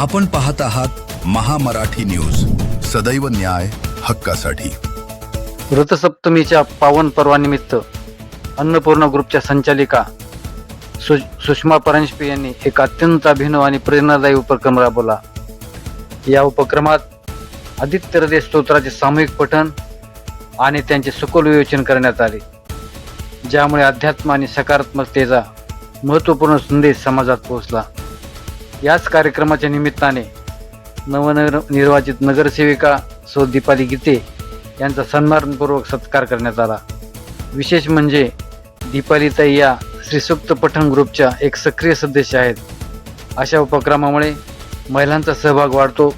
आपण पाहत आहात महामराठी न्यूज, सदैव न्याय हक्कासाठी। रथसप्तमीच्या पावन पर्वानिमित्त अन्नपूर्णा ग्रुपच्या संचालिका सुषमा परांजपे यांनी एक अत्यंत अभिनव आणि प्रेरणादायी उपक्रम राबवला। या उपक्रमात आदित्य हृदय स्तोत्राचे सामूहिक पठण आणि त्यांचे सखोल विवेचन करण्यात आले, ज्यामुळे अध्यात्म आणि सकारात्मकतेचा महत्त्वपूर्ण संदेश समाजात पोहोचला। याच कार्यक्रमाच्या निमित्ताने नवनिर्वाचित नगरसेविका सौ दीपाली गीते यांचा सन्मानपूर्वक सत्कार करण्यात आला। विशेष म्हणजे दीपालीताई या श्रीसूक्त पठण ग्रुपच्या एक सक्रिय सदस्य आहेत। अशा उपक्रमामुळे महिलांचा सहभाग वाढतो,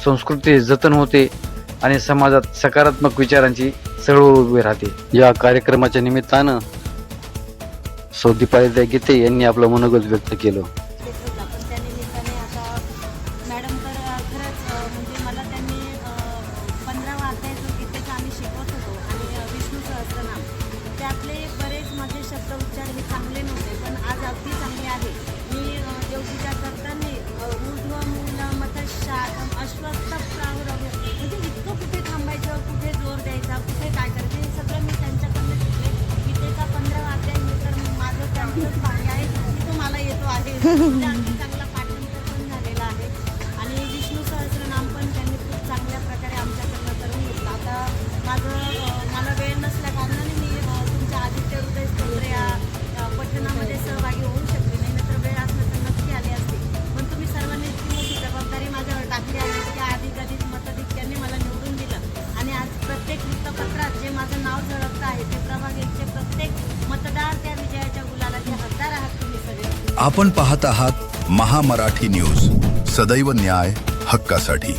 संस्कृती जतन होते आणि समाजात सकारात्मक विचारांची चळवळ उभी राहते। या कार्यक्रमाच्या निमित्तानं सौ दीपालीताई गीते यांनी आपलं मनोगत व्यक्त केलं। मॅडम तर खरंच म्हणजे मला त्यांनी 15वा अध्याय जो गीतेचा आम्ही शिकवत होतो आणि विष्णू सहस्त्रनाम त्यातले बरेच माझे शब्द उच्चार हे चांगले नव्हते, पण आज अगदी चांगले आहे। मी देवपूजा करताना ऊर्ध्व मूल मतशाखम अश्वत्थ प्रावरव्य म्हणजे इतकं कुठे थांबायचं, कुठे जोर द्यायचा, कुठे काय करायचं हे सगळं मी त्यांच्याकडनं शिकले। गीतेचा 15वा अध्याय हे तर माझं त्यांचंच भाग्य आहे की तो मला येतो आहे, म्हणजे अगदी चांगला पाठांतर पण झालेला आहे आणि विष्णू सहस्त्रनाम पण त्यांनी खूप चांगल्या प्रकारे आमच्याकडनं करून घेतलं। आता मला वेळ नसल्या कारणाने मी तुमच्या आदित्य हृदय स्तोत्र या पठणामध्ये सहभागी होऊ शकले नाही, तर वेळ असलं तर नक्की आले असते। पण तुम्ही सर्वांनी इतकी मोठी जबाबदारी माझ्यावर टाकली आहे की अधिकाधिक मताधिक्यांनी मला निवडून दिलं आणि आज प्रत्येक वृत्तपत्रात जे माझं नाव झळकतं आहे ते प्रभाग 1चे प्रत्येक मतदार त्या विजयाच्या गुलालाचे हकदार आहात तुम्ही सगळे। आपण पाहत आहात महामराठी न्यूज, सदैव न्याय हक्कासाठी।